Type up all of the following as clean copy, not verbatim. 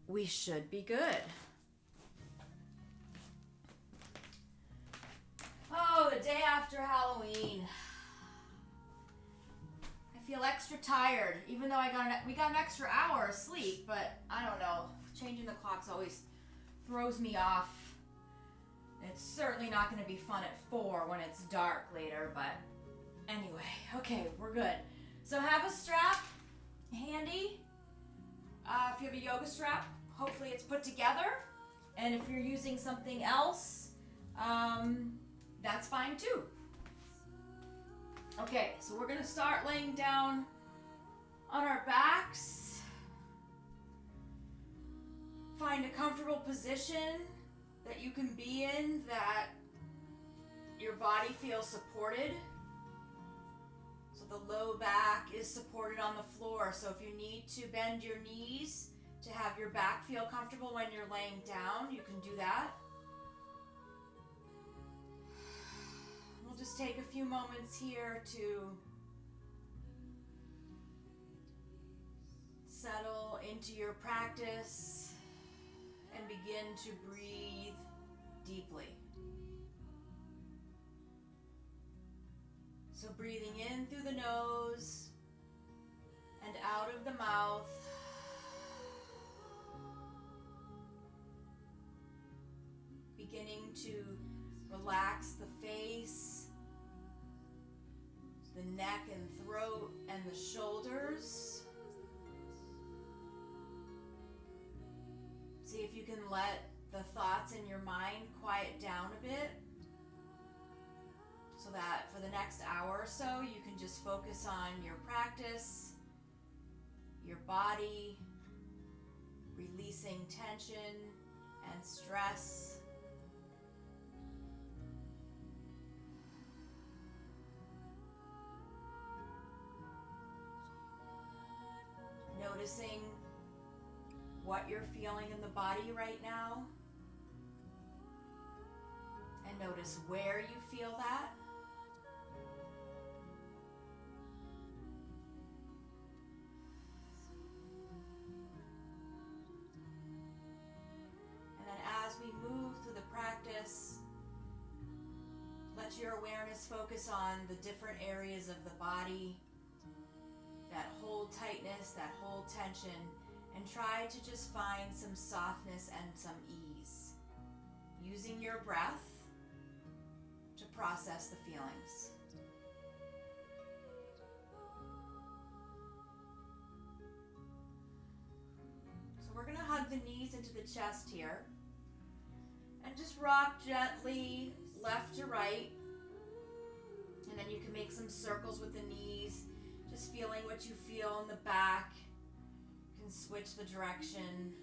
we should be good. Oh, the day after Halloween. I feel extra tired, even though we got an extra hour of sleep, but I don't know. Changing the clocks always throws me off. It's certainly not going to be fun at 4 when it's dark later, but anyway, okay, we're good. So have a strap handy. If you have a yoga strap, hopefully it's put together. And if you're using something else, that's fine too. Okay, so we're gonna start laying down on our backs. Find a comfortable position that you can be in, that your body feels supported. So the low back is supported on the floor. So if you need to bend your knees to have your back feel comfortable when you're laying down, you can do that. We'll just take a few moments here to settle into your practice and begin to breathe deeply. So breathing in through the nose and out of the mouth. Beginning to relax the face, the neck and throat, and the shoulders. See if you can let the thoughts in your mind quiet down a bit, so that for the next hour or so you can just focus on your practice, your body, releasing tension and stress. Noticing what you're feeling in the body right now, and notice where you feel that. And then as we move through the practice, let your awareness focus on the different areas of the body that hold tightness, that hold tension, and try to just find some softness and some ease, using your breath to process the feelings. So we're going to hug the knees into the chest here, and just rock gently left to right, and then you can make some circles with the knees, just feeling what you feel in the back. You can switch the direction.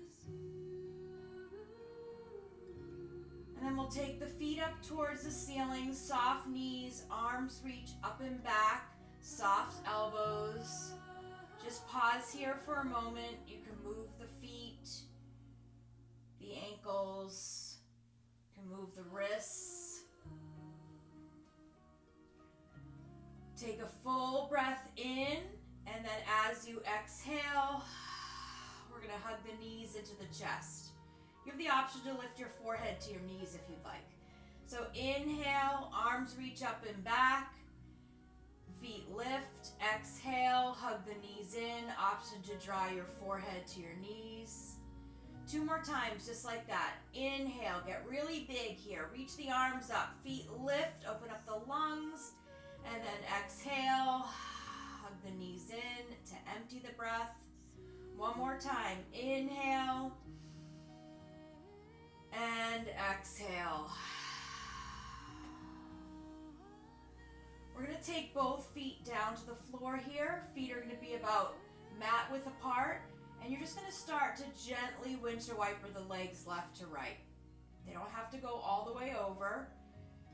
And then we'll take the feet up towards the ceiling, soft knees, arms reach up and back, soft elbows. Just pause here for a moment. You can move the feet, the ankles, you can move the wrists. Take a full breath in, and then as you exhale, we're going to hug the knees into the chest. You have the option to lift your forehead to your knees if you'd like. So inhale, arms reach up and back, feet lift. Exhale, hug the knees in, option to draw your forehead to your knees. 2 more times, just like that. Inhale, get really big here. Reach the arms up, feet lift, open up the lungs. And then exhale, hug the knees in to empty the breath. 1 more time, inhale, and exhale. We're gonna take both feet down to the floor here. Feet are gonna be about mat width apart, and you're just gonna start to gently windshield wiper the legs left to right. They don't have to go all the way over.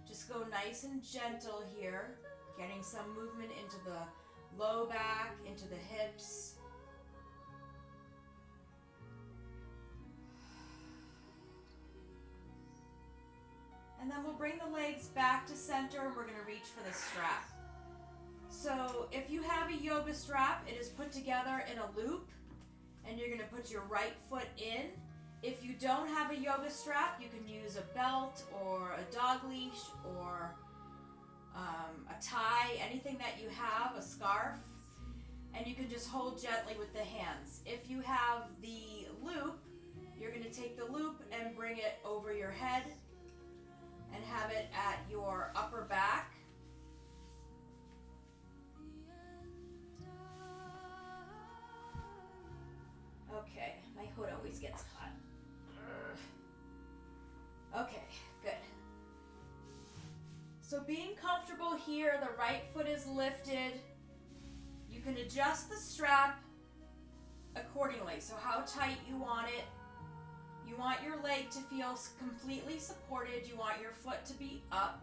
Just go nice and gentle here. Getting some movement into the low back, into the hips. And then we'll bring the legs back to center, and we're going to reach for the strap. So if you have a yoga strap, it is put together in a loop, and you're going to put your right foot in. If you don't have a yoga strap, you can use a belt or a dog leash or a tie, anything that you have, a scarf, and you can just hold gently with the hands. If you have the loop, you're going to take the loop and bring it over your head and have it at your upper back. Okay, my hood always gets caught. Okay, good. So being comfortable here, the right foot is lifted. You can adjust the strap accordingly. So how tight you want it. You want your leg to feel completely supported. You want your foot to be up.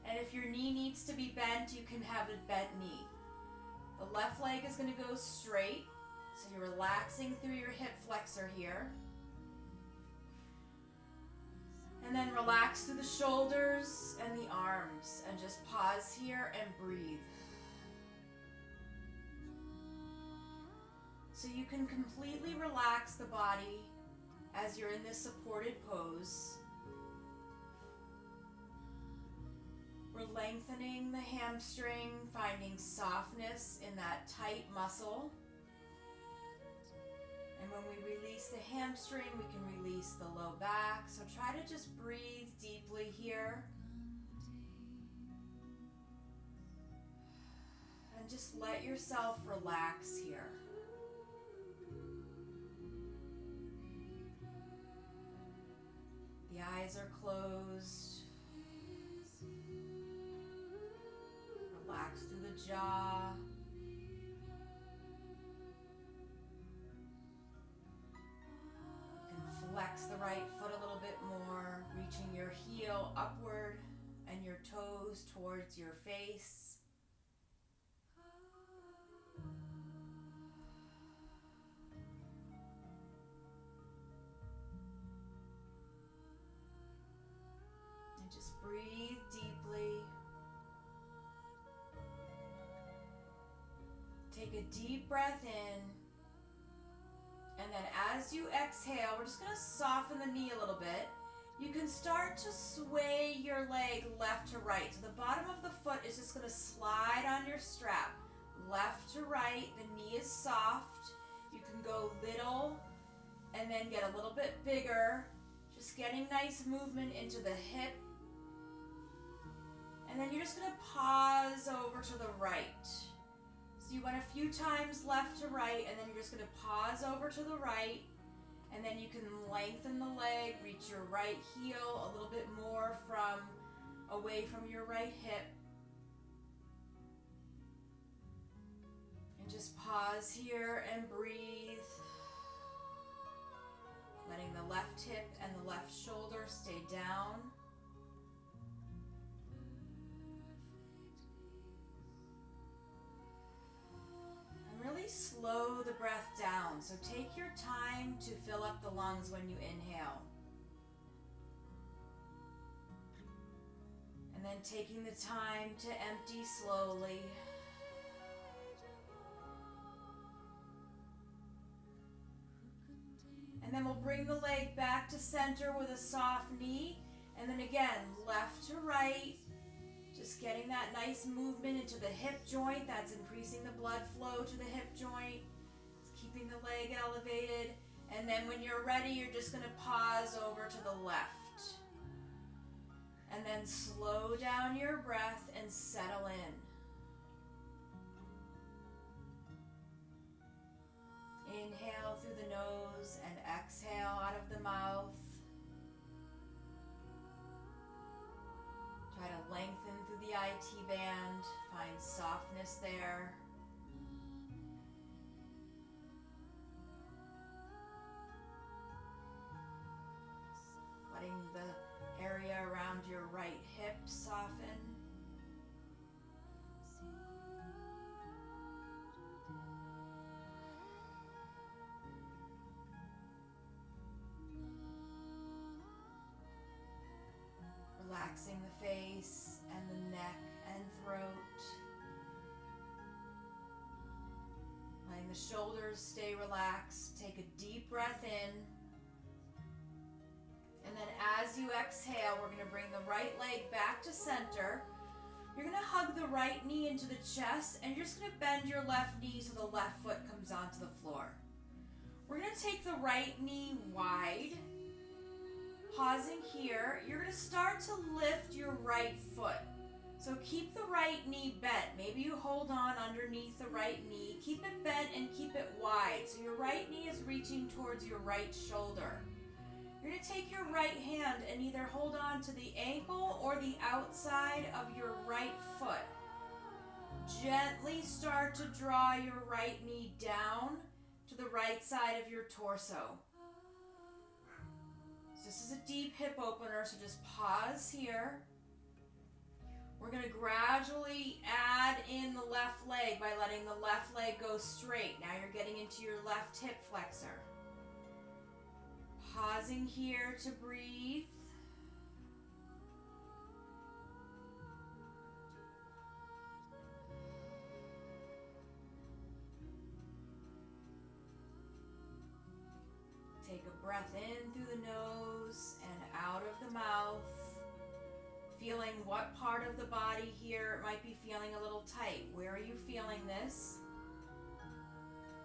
And if your knee needs to be bent, you can have a bent knee. The left leg is going to go straight. So you're relaxing through your hip flexor here. And then relax through the shoulders and the arms. And just pause here and breathe. So you can completely relax the body as you're in this supported pose. We're lengthening the hamstring, finding softness in that tight muscle. And when we release the hamstring, we can release the low back. So try to just breathe deeply here. And just let yourself relax here. The eyes are closed. Relax through the jaw. You can flex the right foot a little bit more, reaching your heel upward and your toes towards your face. Just breathe deeply. Take a deep breath in. And then as you exhale, we're just going to soften the knee a little bit. You can start to sway your leg left to right. So the bottom of the foot is just going to slide on your strap. Left to right, the knee is soft. You can go little and then get a little bit bigger. Just getting nice movement into the hip. And then you're just going to pause over to the right. So you went a few times left to right, and then you're just going to pause over to the right. And then you can lengthen the leg, reach your right heel a little bit more away from your right hip. And just pause here and breathe. Letting the left hip and the left shoulder stay down. Really slow the breath down. So take your time to fill up the lungs when you inhale. And then taking the time to empty slowly. And then we'll bring the leg back to center with a soft knee. And then again, left to right. Just getting that nice movement into the hip joint. That's increasing the blood flow to the hip joint. It's keeping the leg elevated. And then when you're ready, you're just going to pause over to the left. And then slow down your breath and settle in. Inhale through the nose and exhale out of the mouth. Try to lengthen through the IT band, find softness there. Letting the area around your right hip soften. Relaxing the face and the neck and throat. Letting the shoulders stay relaxed. Take a deep breath in. And then as you exhale, we're going to bring the right leg back to center. You're going to hug the right knee into the chest, and you're just going to bend your left knee so the left foot comes onto the floor. We're going to take the right knee wide. Pausing here, you're going to start to lift your right foot. So keep the right knee bent. Maybe you hold on underneath the right knee. Keep it bent and keep it wide. So your right knee is reaching towards your right shoulder. You're going to take your right hand and either hold on to the ankle or the outside of your right foot. Gently start to draw your right knee down to the right side of your torso. So this is a deep hip opener, so just pause here. We're going to gradually add in the left leg by letting the left leg go straight. Now you're getting into your left hip flexor. Pausing here to breathe. Take a breath in through the nose and out of the mouth. Feeling what part of the body here might be feeling a little tight. Where are you feeling this?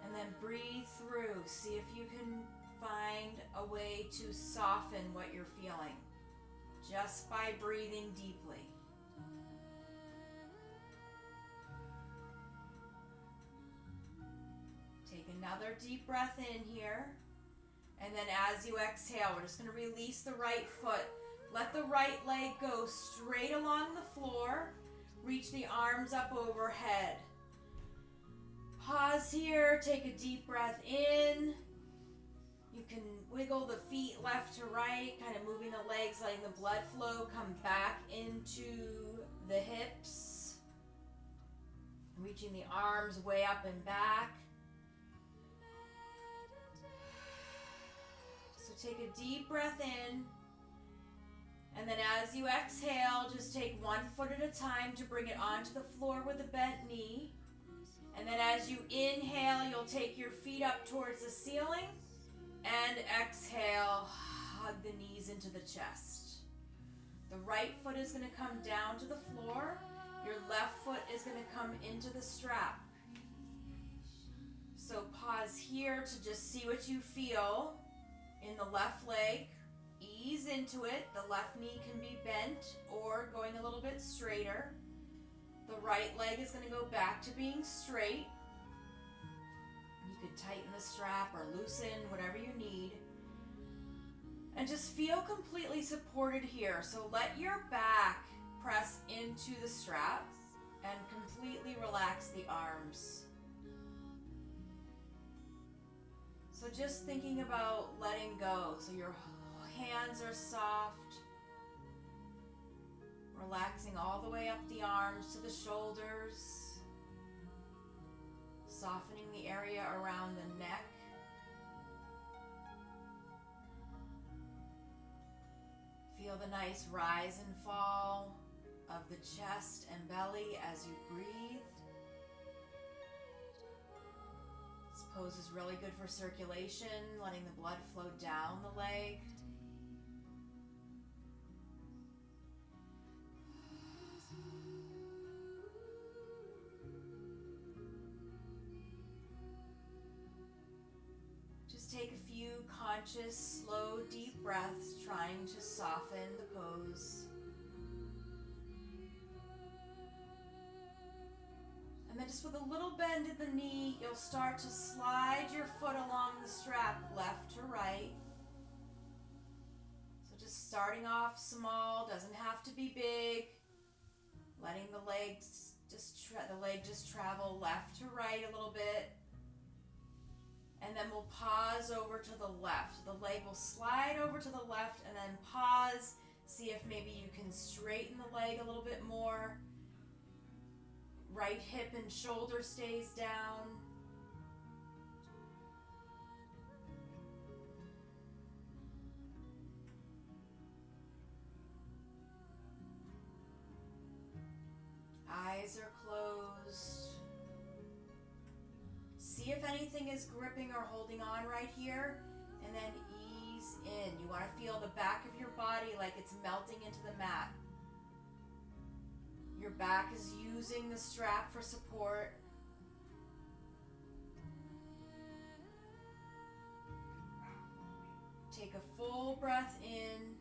And then breathe through. See if you can find a way to soften what you're feeling just by breathing deeply. Take another deep breath in here. And then as you exhale, we're just going to release the right foot. Let the right leg go straight along the floor. Reach the arms up overhead. Pause here. Take a deep breath in. You can wiggle the feet left to right, kind of moving the legs, letting the blood flow come back into the hips. Reaching the arms way up and back. So take a deep breath in. And then as you exhale, just take one foot at a time to bring it onto the floor with a bent knee. And then as you inhale, you'll take your feet up towards the ceiling. And exhale, hug the knees into the chest. The right foot is going to come down to the floor. Your left foot is going to come into the strap. So pause here to just see what you feel in the left leg. Ease into it. The left knee can be bent or going a little bit straighter. The right leg is going to go back to being straight. You could tighten the strap or loosen, whatever you need. And just feel completely supported here. So let your back press into the strap and completely relax the arms. So just thinking about letting go. So your hands are soft. Relaxing all the way up the arms to the shoulders. Softening the area around the neck. Feel the nice rise and fall of the chest and belly as you breathe. This pose is really good for circulation, letting the blood flow down the leg. Take a few conscious, slow, deep breaths, trying to soften the pose. And then just with a little bend in the knee, you'll start to slide your foot along the strap left to right. So just starting off small, doesn't have to be big. Letting the leg just travel left to right a little bit. And then we'll pause over to the left. The leg will slide over to the left and then pause. See if maybe you can straighten the leg a little bit more. Right hip and shoulder stays down. Eyes are closed. see if anything is gripping or holding on right here, and then ease in. You want to feel the back of your body like it's melting into the mat. Your back is using the strap for support. Take a full breath in.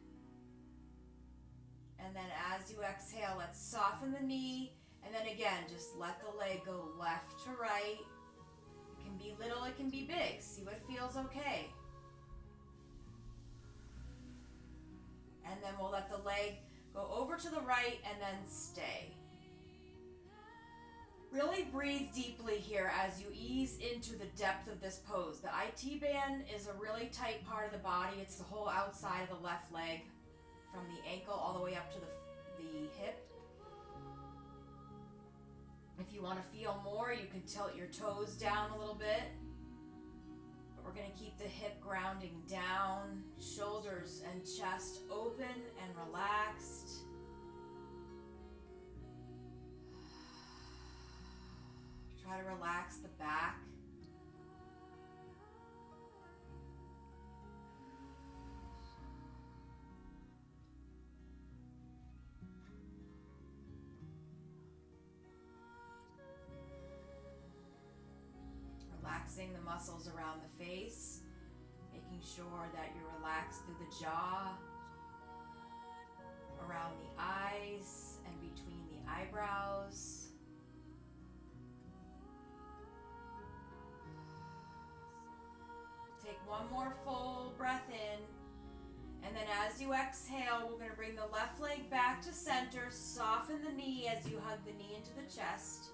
And then as you exhale, let's soften the knee. And then again, just let the leg go left to right. It can be little, it can be big. See what feels okay. And then we'll let the leg go over to the right and then stay. Really breathe deeply here as you ease into the depth of this pose. The IT band is a really tight part of the body. It's the whole outside of the left leg, from the ankle all the way up to the hip. If you want to feel more, you can tilt your toes down a little bit. But we're going to keep the hip grounding down, shoulders and chest open and relaxed. Try to relax the back. Relaxing the muscles around the face, making sure that you're relaxed through the jaw, around the eyes, and between the eyebrows. Take one more full breath in, and then as you exhale, we're going to bring the left leg back to center, soften the knee as you hug the knee into the chest.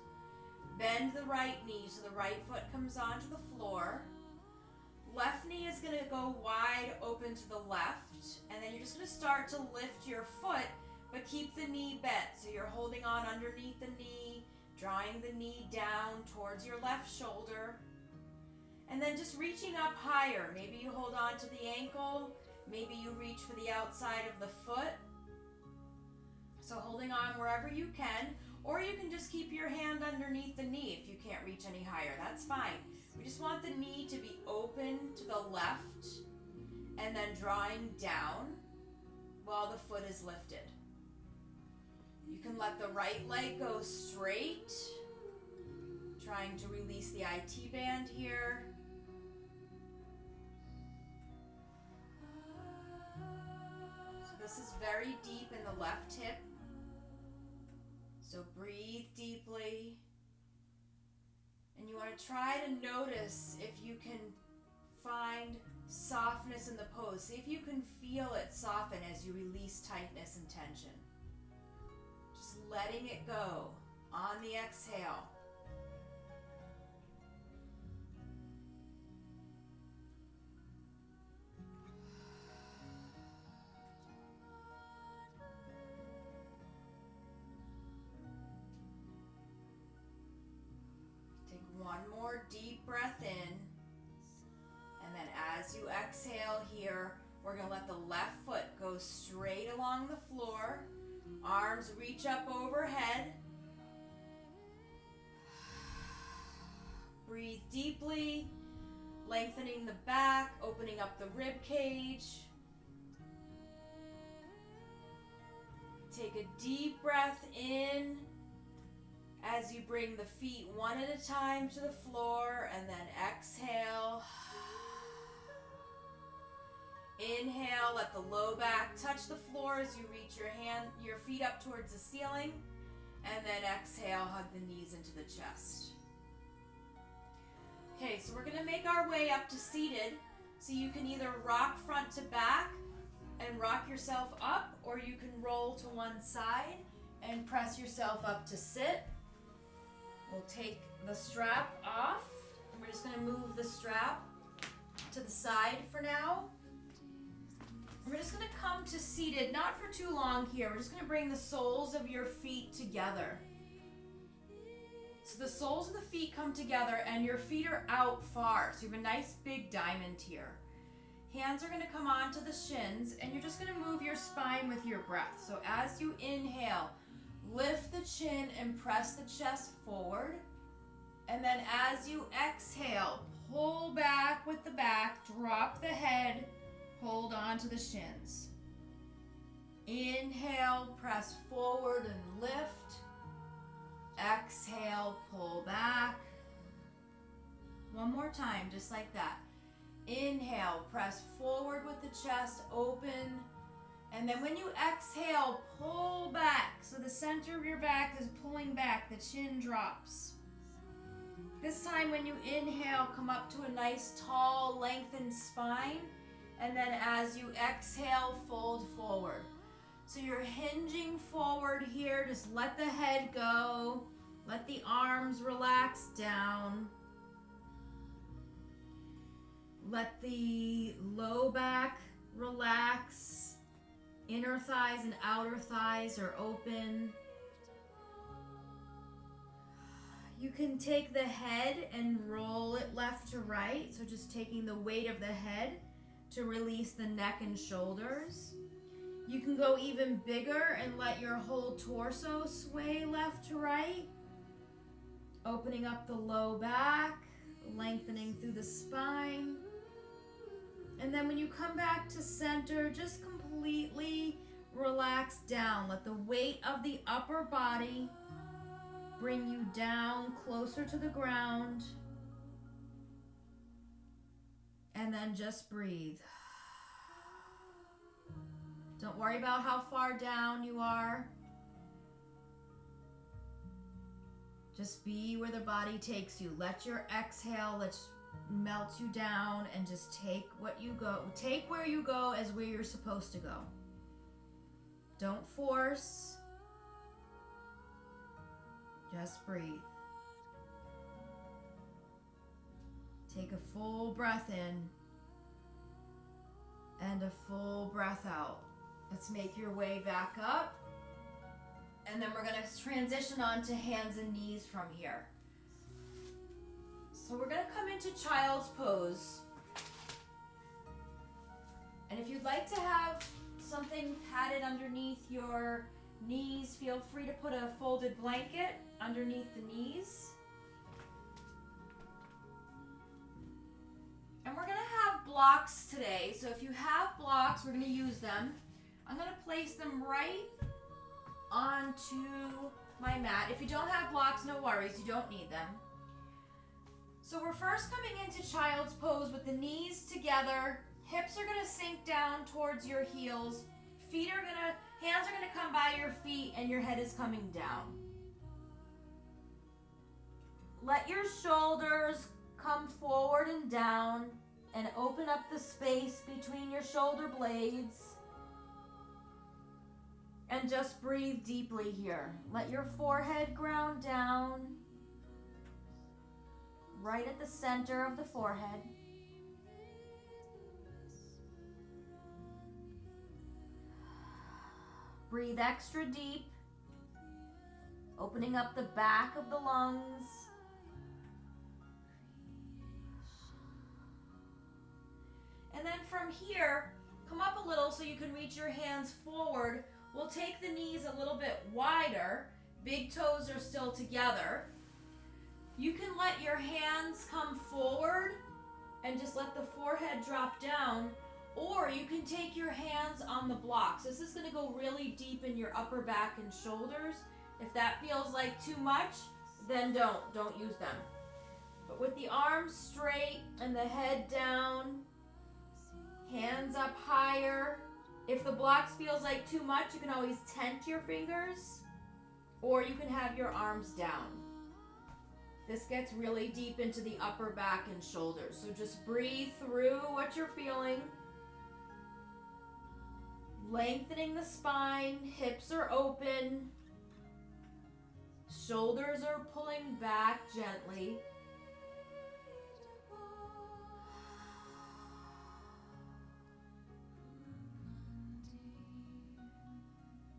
Bend the right knee so the right foot comes onto the floor. Left knee is going to go wide open to the left, and then you're just going to start to lift your foot, but keep the knee bent. So you're holding on underneath the knee, drawing the knee down towards your left shoulder, and then just reaching up higher. Maybe you hold on to the ankle, maybe you reach for the outside of the foot. So holding on wherever you can. Or you can just keep your hand underneath the knee if you can't reach any higher. That's fine. We just want the knee to be open to the left and then drawing down while the foot is lifted. You can let the right leg go straight, trying to release the IT band here. So this is very deep in the left hip. So breathe deeply, and you want to try to notice if you can find softness in the pose. See if you can feel it soften as you release tightness and tension. Just letting it go on the exhale. One more deep breath in, and then as you exhale here, we're going to let the left foot go straight along the floor, arms reach up overhead. Breathe deeply, lengthening the back, opening up the rib cage. Take a deep breath in as you bring the feet one at a time to the floor, and then exhale. Inhale, let the low back touch the floor as you reach your feet up towards the ceiling, and then exhale, hug the knees into the chest. Okay, so we're gonna make our way up to seated, so you can either rock front to back and rock yourself up, or you can roll to one side and press yourself up to sit. We'll take the strap off, and we're just going to move the strap to the side for now. We're just going to come to seated, not for too long here. We're just going to bring the soles of your feet together. So the soles of the feet come together, and your feet are out far. So you have a nice big diamond here. Hands are going to come onto the shins, and you're just going to move your spine with your breath. So as you inhale, lift the chin and press the chest forward. And then as you exhale, pull back with the back, drop the head, hold on to the shins. Inhale, press forward and lift. Exhale, pull back. One more time, just like that. Inhale, press forward with the chest open. And then when you exhale, pull back. So the center of your back is pulling back, the chin drops. This time when you inhale, come up to a nice, tall, lengthened spine. And then as you exhale, fold forward. So you're hinging forward here. Just let the head go. Let the arms relax down. Let the low back relax. Inner thighs and outer thighs are open. You can take the head and roll it left to right. So just taking the weight of the head to release the neck and shoulders. You can go even bigger and let your whole torso sway left to right. Opening up the low back, lengthening through the spine. And then when you come back to center, just completely relax down. Let the weight of the upper body bring you down closer to the ground. And then just breathe. Don't worry about how far down you are. Just be where the body takes you. Let your exhale, let's melt you down and just take what you go. Take where you go as where you're supposed to go. Don't force. Just breathe. Take a full breath in and a full breath out. Let's make your way back up. And then we're going to transition on to hands and knees from here. So we're going to come into child's pose. And if you'd like to have something padded underneath your knees, feel free to put a folded blanket underneath the knees. And we're going to have blocks today. So if you have blocks, we're going to use them. I'm going to place them right onto my mat. If you don't have blocks, no worries, you don't need them. So we're first coming into child's pose with the knees together. Hips are going to sink down towards your heels. Hands are going to come by your feet and your head is coming down. Let your shoulders come forward and down and open up the space between your shoulder blades. And just breathe deeply here. Let your forehead ground down, right at the center of the forehead. Breathe extra deep, opening up the back of the lungs. And then from here, come up a little so you can reach your hands forward. We'll take the knees a little bit wider. Big toes are still together. You can let your hands come forward and just let the forehead drop down, or you can take your hands on the blocks. This is going to go really deep in your upper back and shoulders. If that feels like too much, then don't use them. But with the arms straight and the head down, hands up higher. If the blocks feels like too much, you can always tent your fingers, or you can have your arms down. This gets really deep into the upper back and shoulders. So just breathe through what you're feeling. Lengthening the spine, hips are open, shoulders are pulling back gently.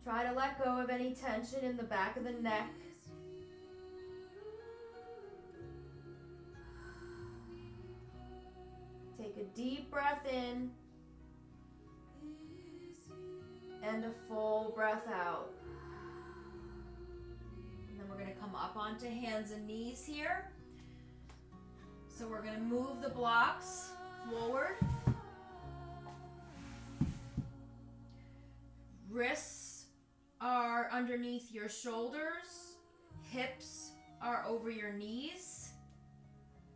Try to let go of any tension in the back of the neck. Take a deep breath in and a full breath out. And then we're going to come up onto hands and knees here. So we're going to move the blocks forward. Wrists are underneath your shoulders. Hips are over your knees.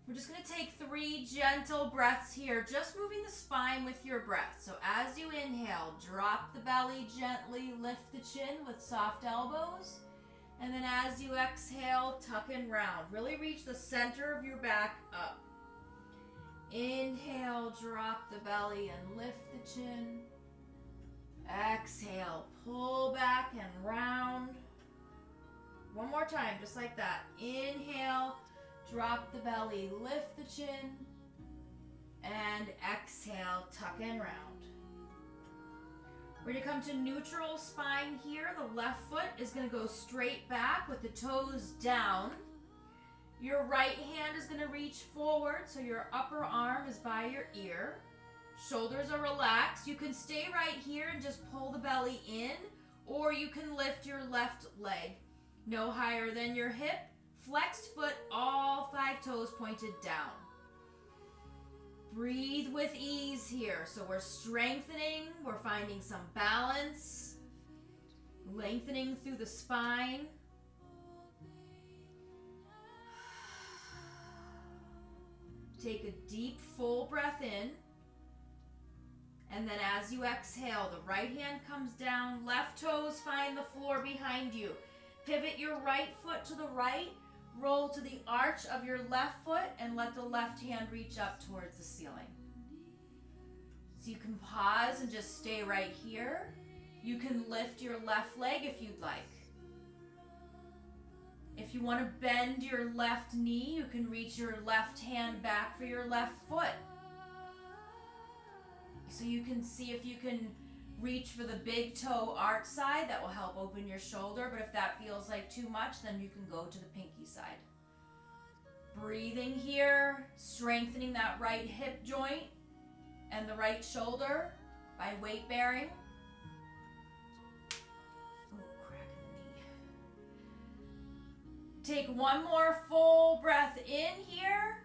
We're just going to take 3 gentle breaths here, just moving the spine with your breath. So as you inhale, drop the belly gently, lift the chin with soft elbows. And then as you exhale, tuck and round. Really reach the center of your back up. Inhale, drop the belly and lift the chin. Exhale, pull back and round. One more time, just like that. Inhale, drop the belly, lift the chin. And exhale, tuck and round. We're going to come to neutral spine here. The left foot is going to go straight back with the toes down. Your right hand is going to reach forward, so your upper arm is by your ear. Shoulders are relaxed. You can stay right here and just pull the belly in, or you can lift your left leg no higher than your hip. Flexed foot, all 5 toes pointed down. Breathe with ease here. So we're strengthening, we're finding some balance, lengthening through the spine. Take a deep, full breath in. And then as you exhale, the right hand comes down, left toes find the floor behind you. Pivot your right foot to the right, roll to the arch of your left foot, and let the left hand reach up towards the ceiling. So you can pause and just stay right here. You can lift your left leg if you'd like. If you want to bend your left knee, you can reach your left hand back for your left foot. So you can see if you can reach for the big toe arch side. That will help open your shoulder, but if that feels like too much, then you can go to the pinky side. Breathing here, strengthening that right hip joint and the right shoulder by weight bearing. Take one more full breath in here,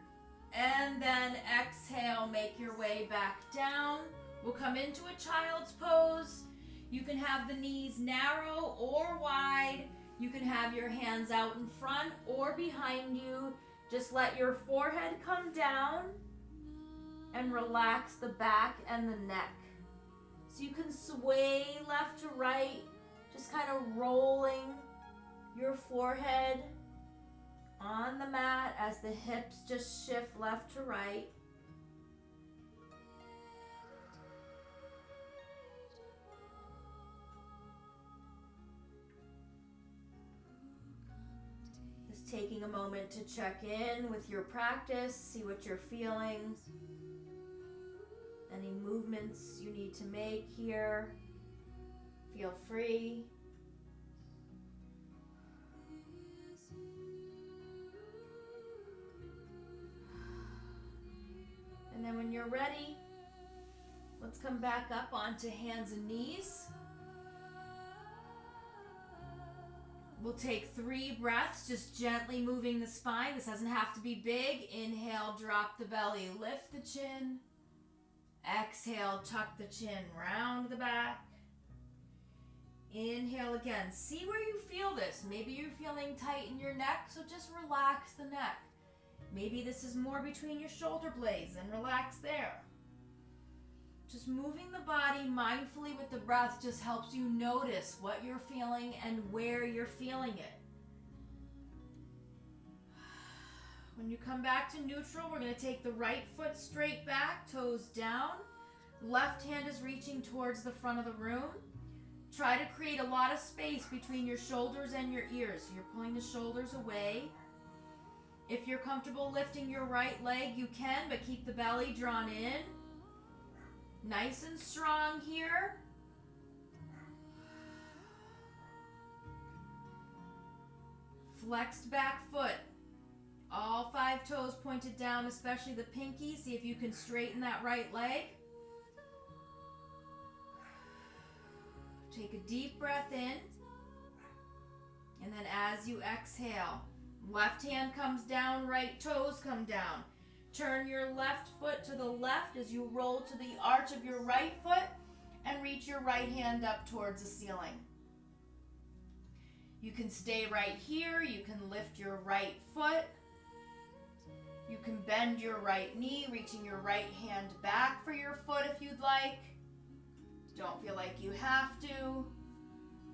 and then exhale, make your way back down. We'll come into a child's pose. You can have the knees narrow or wide. You can have your hands out in front or behind you. Just let your forehead come down and relax the back and the neck. So you can sway left to right, just kind of rolling your forehead on the mat as the hips just shift left to right. Just taking a moment to check in with your practice, see what you're feeling, any movements you need to make here. Feel free. And then when you're ready, let's come back up onto hands and knees. We'll take 3 breaths, just gently moving the spine. This doesn't have to be big. Inhale, drop the belly, lift the chin. Exhale, tuck the chin, round the back. Inhale again. See where you feel this. Maybe you're feeling tight in your neck, so just relax the neck. Maybe this is more between your shoulder blades, and relax there. Just moving the body mindfully with the breath just helps you notice what you're feeling and where you're feeling it. When you come back to neutral, we're going to take the right foot straight back, toes down. Left hand is reaching towards the front of the room. Try to create a lot of space between your shoulders and your ears. So you're pulling the shoulders away. If you're comfortable lifting your right leg, you can, but keep the belly drawn in. Nice and strong here. Flexed back foot. All 5 toes pointed down, especially the pinky. See if you can straighten that right leg. Take a deep breath in. And then as you exhale, left hand comes down, right toes come down. Turn your left foot to the left as you roll to the arch of your right foot and reach your right hand up towards the ceiling. You can stay right here. You can lift your right foot. You can bend your right knee, reaching your right hand back for your foot if you'd like. Don't feel like you have to.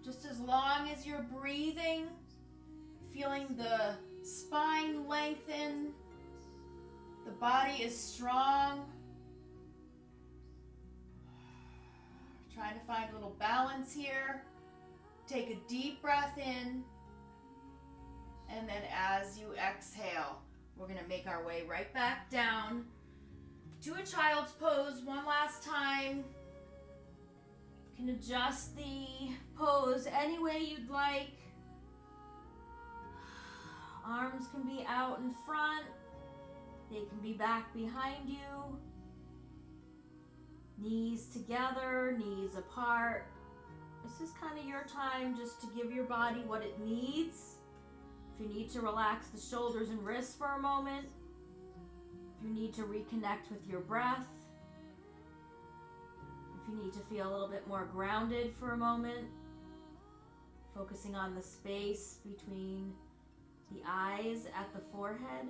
Just as long as you're breathing, feeling the spine lengthen, the body is strong. Trying to find a little balance here. Take a deep breath in, and then as you exhale, we're going to make our way right back down to a child's pose one last time. You can adjust the pose any way you'd like. Arms can be out in front. They can be back behind you. Knees together, knees apart. This is kind of your time just to give your body what it needs. If you need to relax the shoulders and wrists for a moment. If you need to reconnect with your breath. If you need to feel a little bit more grounded for a moment. Focusing on the space between the eyes at the forehead.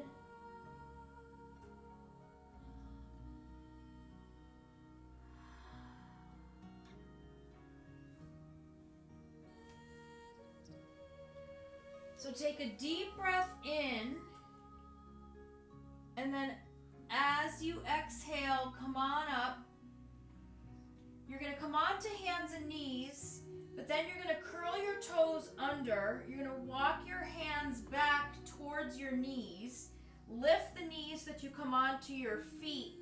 So take a deep breath in, and then as you exhale, come on up. You're going to come on to hands and knees, but then you're going to curl your toes under. You're going to walk your hands back towards your knees. Lift the knees so that you come onto your feet.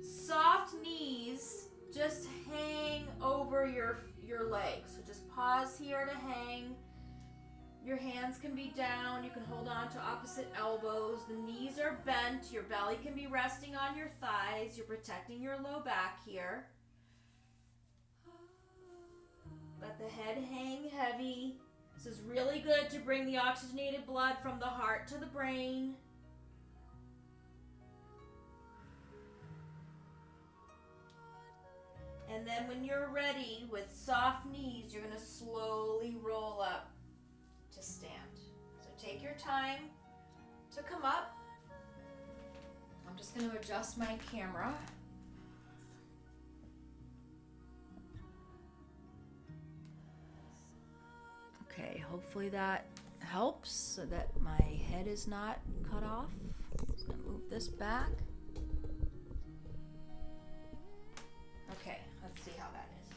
Soft knees just hang over your legs. So just pause here to hang. Your hands can be down. You can hold on to opposite elbows. The knees are bent. Your belly can be resting on your thighs. You're protecting your low back here. Let the head hang heavy. This is really good to bring the oxygenated blood from the heart to the brain. And then when you're ready, with soft knees, you're going to slowly roll up to stand. So take your time to come up. I'm just going to adjust my camera. Okay, hopefully that helps so that my head is not cut off. I'm just going to move this back. Okay, let's see how that is.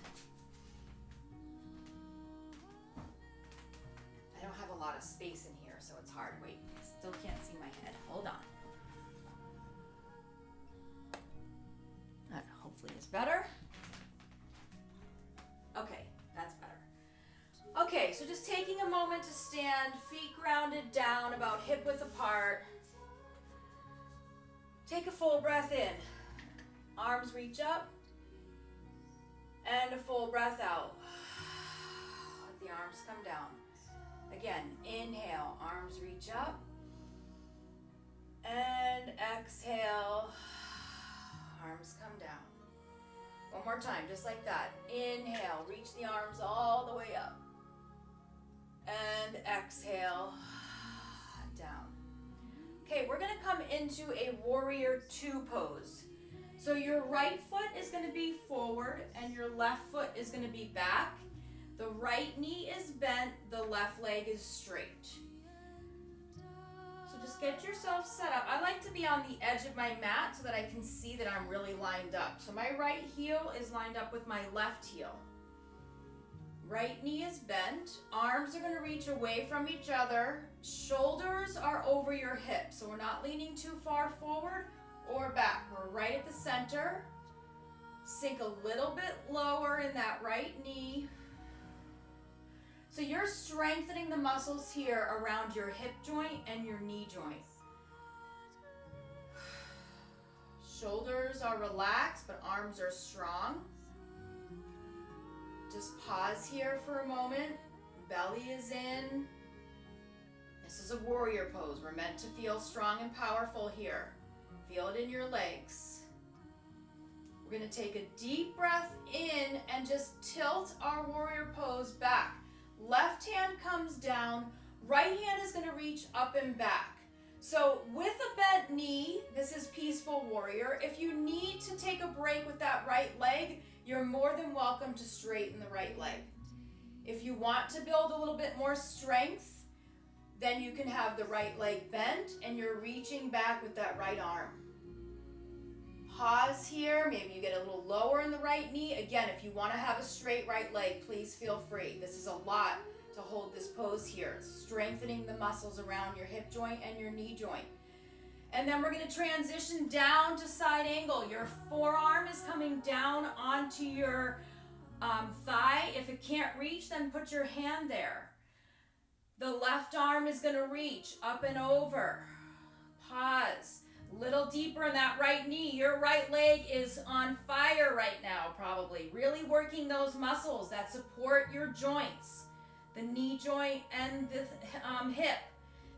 I don't have a lot of space in here, so it's hard. Wait, still can't see my head. Hold on. That hopefully is better. Okay, that's better. Okay, so just taking a moment to stand, feet grounded down, about hip width apart. Take a full breath in. Arms reach up. And a full breath out. Let the arms come down. Again, inhale, arms reach up. And exhale, arms come down. One more time, just like that. Inhale, reach the arms all the way up. And exhale, down. Okay, we're gonna come into a warrior two pose. So your right foot is gonna be forward and your left foot is gonna be back. The right knee is bent, the left leg is straight. So just get yourself set up. I like to be on the edge of my mat so that I can see that I'm really lined up. So my right heel is lined up with my left heel. Right knee is bent, arms are gonna reach away from each other, shoulders are over your hips, so we're not leaning too far forward or back. We're right at the center. Sink a little bit lower in that right knee. So you're strengthening the muscles here around your hip joint and your knee joint. Shoulders are relaxed, but arms are strong. Just pause here for a moment. Belly is in. This is a warrior pose. We're meant to feel strong and powerful here. Feel it in your legs. We're going to take a deep breath in and just tilt our warrior pose back. Left hand comes down, right hand is going to reach up and back. So with a bent knee, this is peaceful warrior. If you need to take a break with that right leg, you're more than welcome to straighten the right leg. If you want to build a little bit more strength, then you can have the right leg bent and you're reaching back with that right arm. Pause here, maybe you get a little lower in the right knee. Again, if you want to have a straight right leg, please feel free. This is a lot to hold this pose here. Strengthening the muscles around your hip joint and your knee joint. And then we're going to transition down to side angle. Your forearm is coming down onto your thigh. If it can't reach, then put your hand there. The left arm is going to reach up and over. Pause. Little deeper in that right knee. Your right leg is on fire right now, probably. Really working those muscles that support your joints, the knee joint and the hip.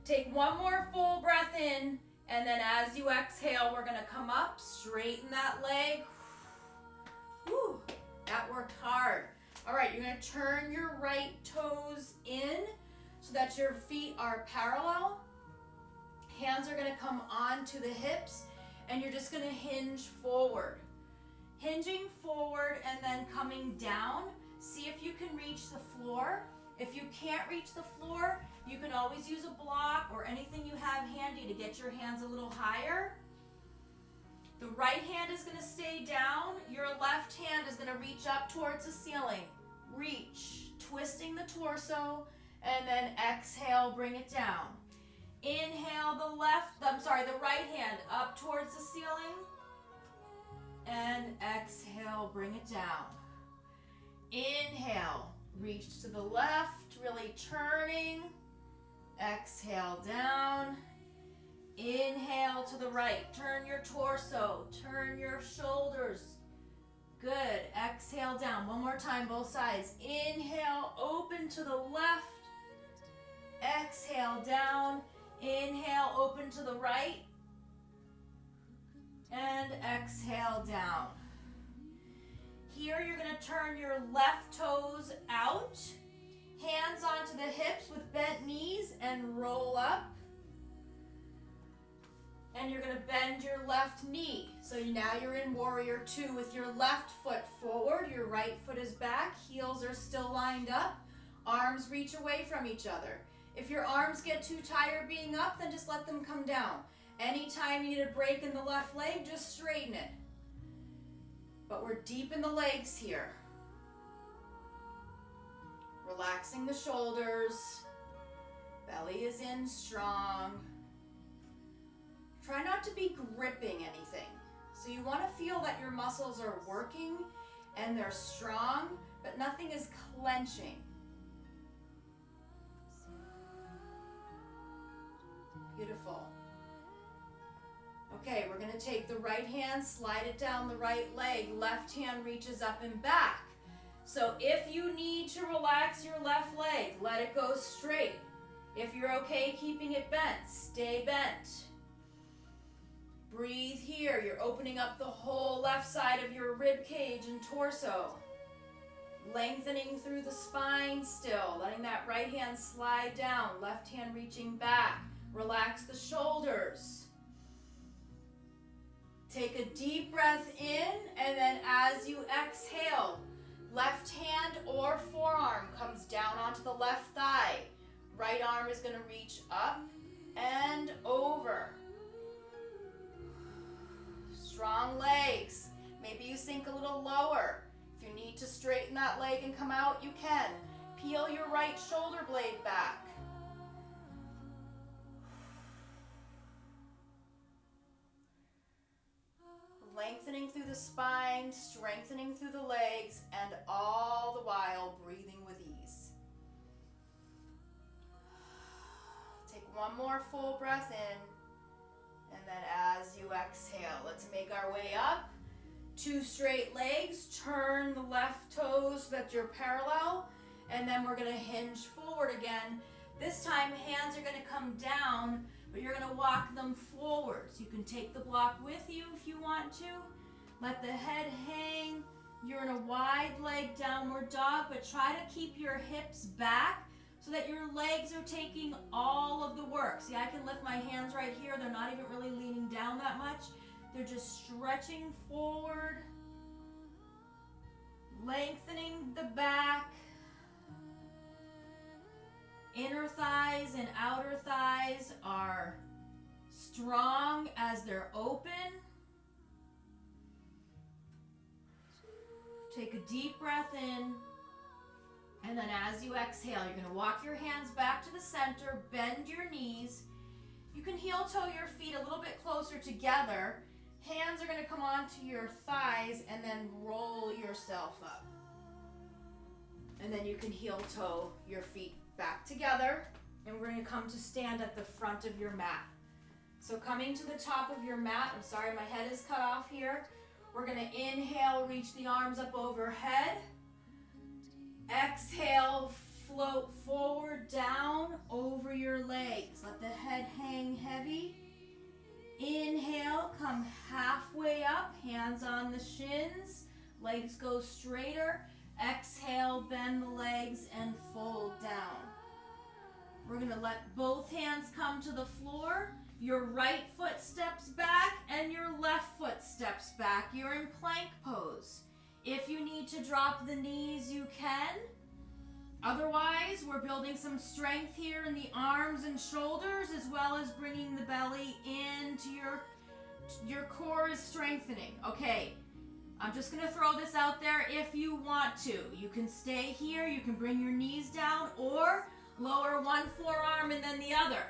Take one more full breath in, and then as you exhale, we're going to come up, straighten that leg. Whew, that worked hard. All right, you're going to turn your right toes in so that your feet are parallel. Hands are going to come onto the hips, and you're just going to hinge forward. Hinging forward and then coming down. See if you can reach the floor. If you can't reach the floor, you can always use a block or anything you have handy to get your hands a little higher. The right hand is going to stay down. Your left hand is going to reach up towards the ceiling. Reach, twisting the torso, and then exhale, bring it down. Inhale the right hand up towards the ceiling. And exhale, bring it down. Inhale, reach to the left, really turning. Exhale down. Inhale to the right, turn your torso, turn your shoulders. Good, exhale down. One more time, both sides. Inhale, open to the left. Exhale down. Inhale, open to the right. And exhale down. Here you're going to turn your left toes out. Hands onto the hips with bent knees and roll up. And you're going to bend your left knee. So now you're in warrior two with your left foot forward. Your right foot is back. Heels are still lined up. Arms reach away from each other. If your arms get too tired being up, then just let them come down. Anytime you need a break in the left leg, just straighten it. But we're deep in the legs here. Relaxing the shoulders. Belly is in strong. Try not to be gripping anything. So you want to feel that your muscles are working and they're strong, but nothing is clenching. Beautiful. Okay, we're going to take the right hand, slide it down the right leg. Left hand reaches up and back. So if you need to relax your left leg, let it go straight. If you're okay keeping it bent, stay bent. Breathe here. You're opening up the whole left side of your rib cage and torso. Lengthening through the spine still. Letting that right hand slide down. Left hand reaching back. Relax the shoulders. Take a deep breath in, and then as you exhale, left hand or forearm comes down onto the left thigh. Right arm is going to reach up and over. Strong legs. Maybe you sink a little lower. If you need to straighten that leg and come out, you can. Peel your right shoulder blade back. Lengthening through the spine, strengthening through the legs, and all the while breathing with ease. Take one more full breath in, and then as you exhale, let's make our way up. Two straight legs, turn the left toes so that you're parallel, and then we're going to hinge forward again. This time, hands are going to come down but you're going to walk them forwards. You can take the block with you if you want to. Let the head hang. You're in a wide leg downward dog, but try to keep your hips back so that your legs are taking all of the work. See, I can lift my hands right here. They're not even really leaning down that much. They're just stretching forward, lengthening the back. Inner thighs and outer thighs are strong as they're open. Take a deep breath in, and then as you exhale, you're going to walk your hands back to the center, bend your knees. You can heel toe your feet a little bit closer together. Hands are going to come onto your thighs and then roll yourself up. And then you can heel toe your feet back together, and we're going to come to stand at the front of your mat. So coming to the top of your mat, I'm sorry my head is cut off here. We're going to inhale, reach the arms up overhead. Exhale, float forward, down over your legs. Let the head hang heavy. Inhale, come halfway up, hands on the shins. Legs go straighter. Exhale, bend the legs and fold down. We're going to let both hands come to the floor. Your right foot steps back and your left foot steps back. You're in plank pose. If you need to drop the knees, you can. Otherwise, we're building some strength here in the arms and shoulders, as well as bringing the belly into your core is strengthening. Okay, I'm just going to throw this out there if you want to. You can stay here, you can bring your knees down, or lower one forearm and then the other.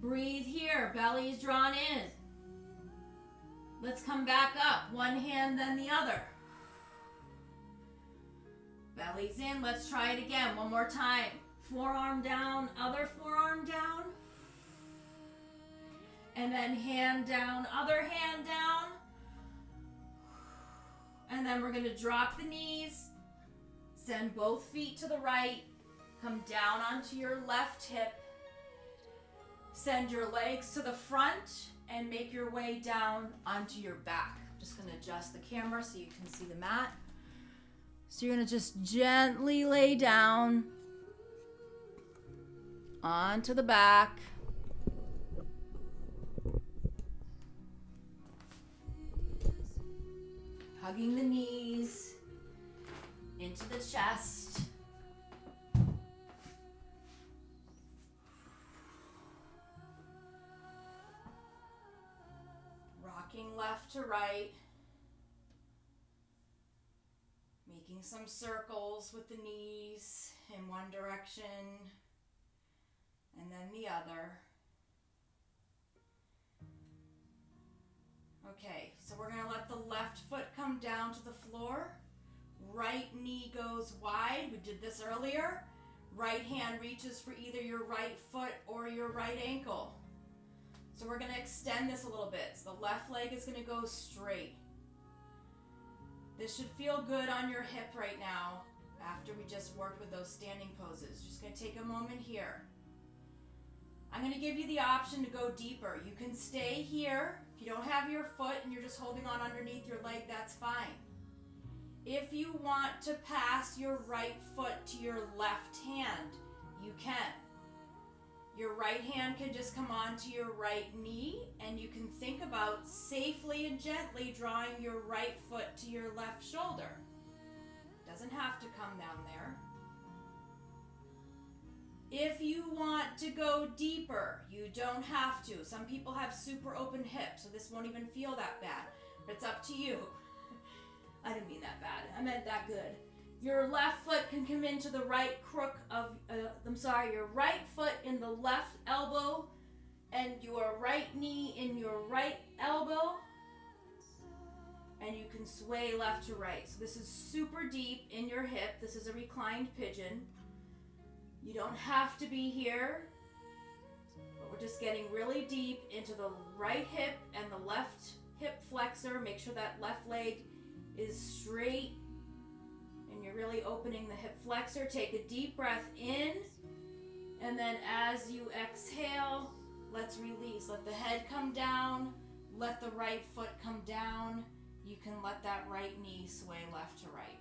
Breathe here, belly's drawn in. Let's come back up, one hand then the other. Belly's in, let's try it again, one more time. Forearm down, other forearm down. And then hand down, other hand down. And then we're gonna drop the knees, send both feet to the right, come down onto your left hip, send your legs to the front, and make your way down onto your back. I'm just gonna adjust the camera so you can see the mat. So you're gonna just gently lay down onto the back. Hugging the knees into the chest. Rocking left to right. Making some circles with the knees in one direction and then the other. Okay, so we're going to let the left foot come down to the floor. Right knee goes wide. We did this earlier. Right hand reaches for either your right foot or your right ankle. So we're going to extend this a little bit. So the left leg is going to go straight. This should feel good on your hip right now after we just worked with those standing poses. Just going to take a moment here. I'm going to give you the option to go deeper. You can stay here. If you don't have your foot and you're just holding on underneath your leg, that's fine. If you want to pass your right foot to your left hand, you can. Your right hand can just come onto your right knee, and you can think about safely and gently drawing your right foot to your left shoulder. Doesn't have to come down there. If you want to go deeper, you don't have to. Some people have super open hips, so this won't even feel that bad. But it's up to you. I didn't mean that bad. I meant that good. Your left foot can come into the right crook of, your right foot in the left elbow and your right knee in your right elbow. And you can sway left to right. So this is super deep in your hip. This is a reclined pigeon. You don't have to be here, but we're just getting really deep into the right hip and the left hip flexor. Make sure that left leg is straight and you're really opening the hip flexor. Take a deep breath in And then as you exhale, let's release. Let the head come down. Let the right foot come down. You can let that right knee sway left to right.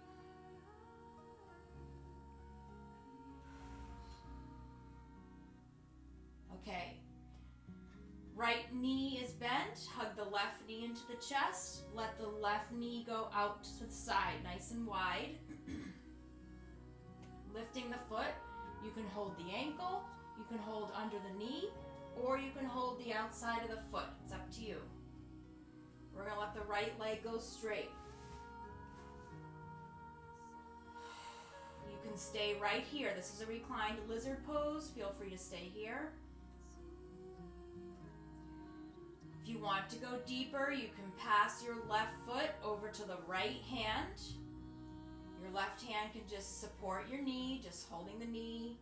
Okay. Right knee is bent. Hug the left knee into the chest. Let the left knee go out to the side, nice and wide. Lifting the foot. You can hold the ankle, you can hold under the knee, or you can hold the outside of the foot. It's up to you. We're going to let the right leg go straight. You can stay right here. This is a reclined lizard pose. Feel free to stay here. If you want to go deeper, you can pass your left foot over to the right hand. Your left hand can just support your knee, just holding the knee.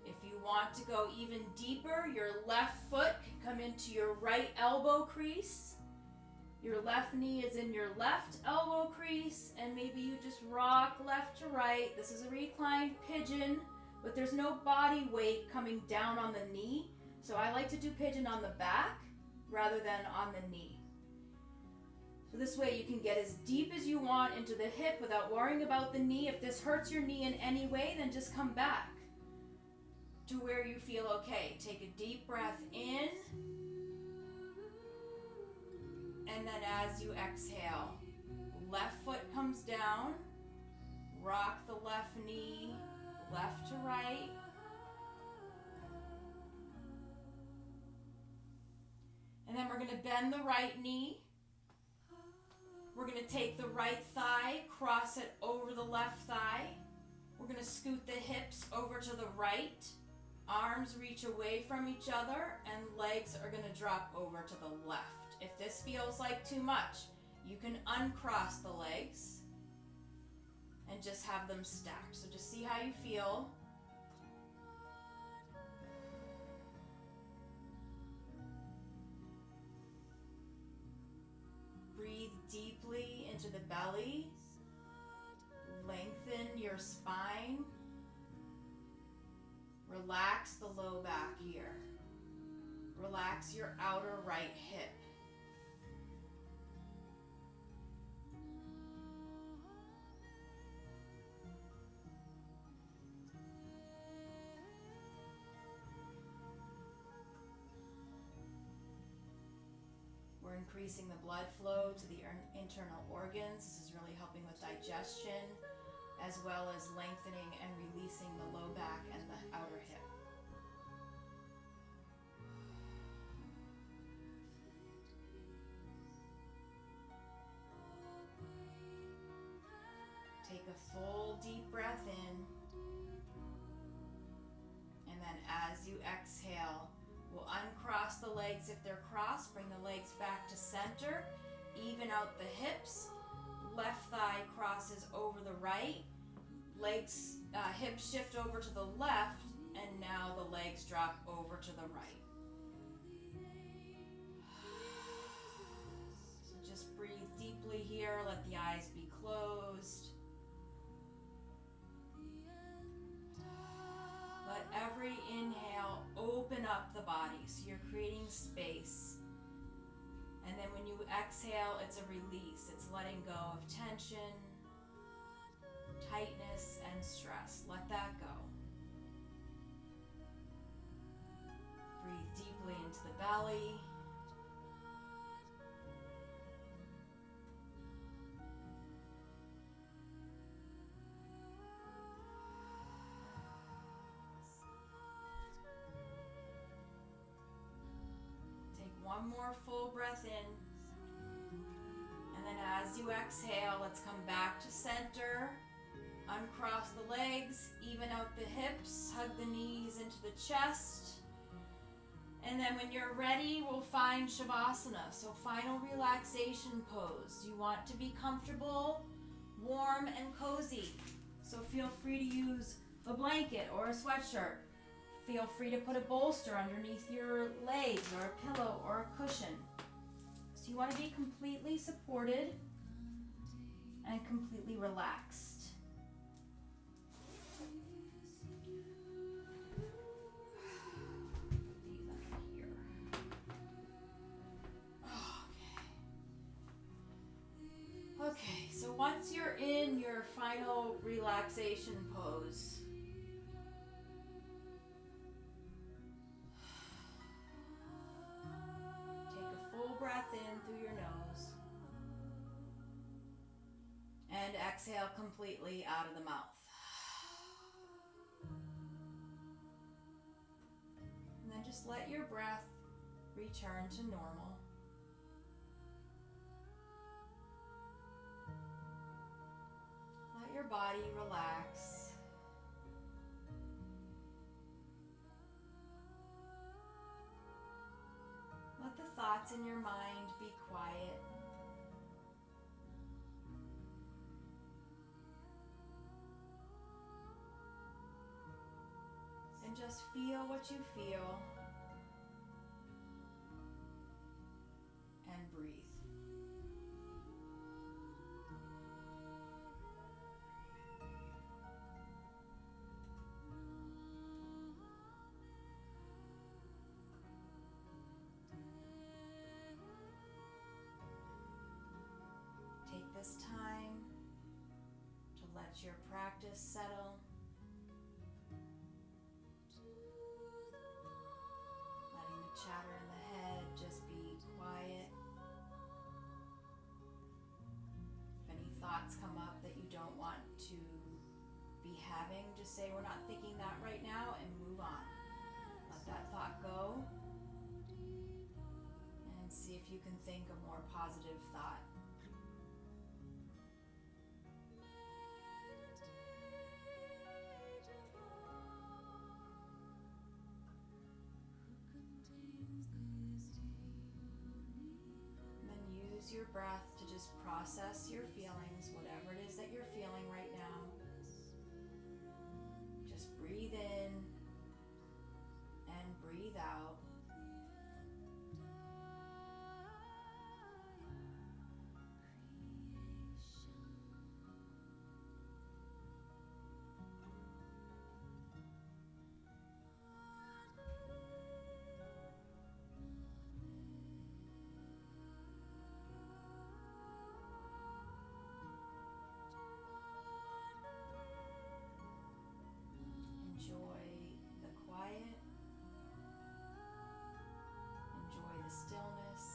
If you want to go even deeper, your left foot can come into your right elbow crease. Your left knee is in your left elbow crease, and maybe you just rock left to right. This is a reclined pigeon, but there's no body weight coming down on the knee. So I like to do pigeon on the back rather than on the knee. So this way you can get as deep as you want into the hip without worrying about the knee. If this hurts your knee in any way, then just come back to where you feel okay. Take a deep breath in. And then as you exhale, left foot comes down. Rock the left knee, left to right. And then we're going to bend the right knee. We're going to take the right thigh, cross it over the left thigh. We're going to scoot the hips over to the right. Arms reach away from each other, and legs are going to drop over to the left. If this feels like too much, you can uncross the legs and just have them stacked. So just see how you feel. Breathe deeply into the belly. Lengthen your spine. Relax the low back here. Relax your outer right hip. We're increasing the blood flow to the internal organs. This is really helping with digestion, as well as lengthening and releasing the low back and the outer hip. Take a full deep breath in, and then as you exhale, we'll uncross the legs if they're crossed. Bring the legs back to center. Even out the hips. Left thigh crosses over the right. Legs, hips shift over to the left. And now the legs drop over to the right. So just breathe deeply here. Let the eyes be closed. Let every inhale open up the body, so you're creating space. And then when you exhale, it's a release. It's letting go of tension, tightness, and stress. Let that go. Breathe deeply into the belly. One more full breath in. And then as you exhale, let's come back to center. Uncross the legs, even out the hips, hug the knees into the chest. And then when you're ready, we'll find Shavasana. So final relaxation pose. You want to be comfortable, warm, and cozy. So feel free to use a blanket or a sweatshirt. Feel free to put a bolster underneath your legs or a pillow or a cushion. So you want to be completely supported and completely relaxed. Okay, so once you're in your final relaxation pose, take a full breath in through your nose and exhale completely out of the mouth. And then just let your breath return to normal. Let your body relax. Let the thoughts in your mind be quiet. And just feel what you feel. And breathe. Take this time to let your practice settle. Letting the chatter in the head just be quiet. If any thoughts come up that you don't want to be having, just say, we're not thinking that right now, and move on. Let that thought go and see if you can think a more positive thought. Your breath to just process your feelings, whatever it is that you're feeling right now. Just breathe in and breathe out. Enjoy the quiet. Enjoy the stillness.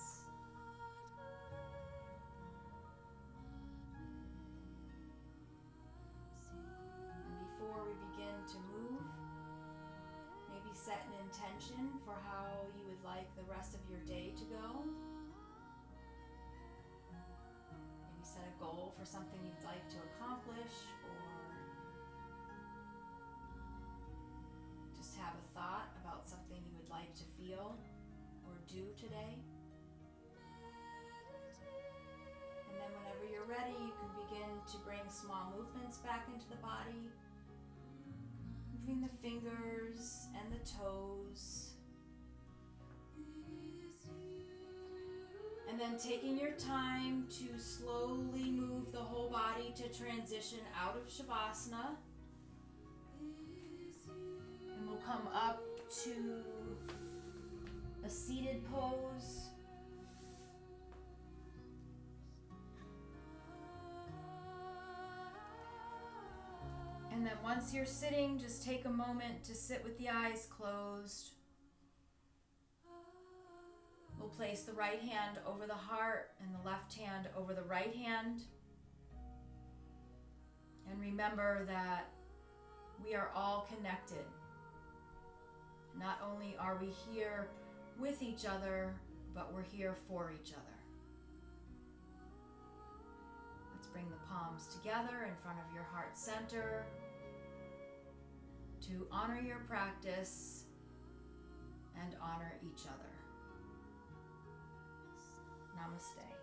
And before we begin to move, maybe set an intention for how you would like the rest of your day to go. Maybe set a goal for something you'd like to accomplish, or have a thought about something you would like to feel or do today. And then whenever you're ready, you can begin to bring small movements back into the body, moving the fingers and the toes. And then taking your time to slowly move the whole body to transition out of Shavasana. Come up to a seated pose. And then once you're sitting, just take a moment to sit with the eyes closed. We'll place the right hand over the heart and the left hand over the right hand. And remember that we are all connected. Not only are we here with each other, but we're here for each other. Let's bring the palms together in front of your heart center to honor your practice and honor each other. Namaste.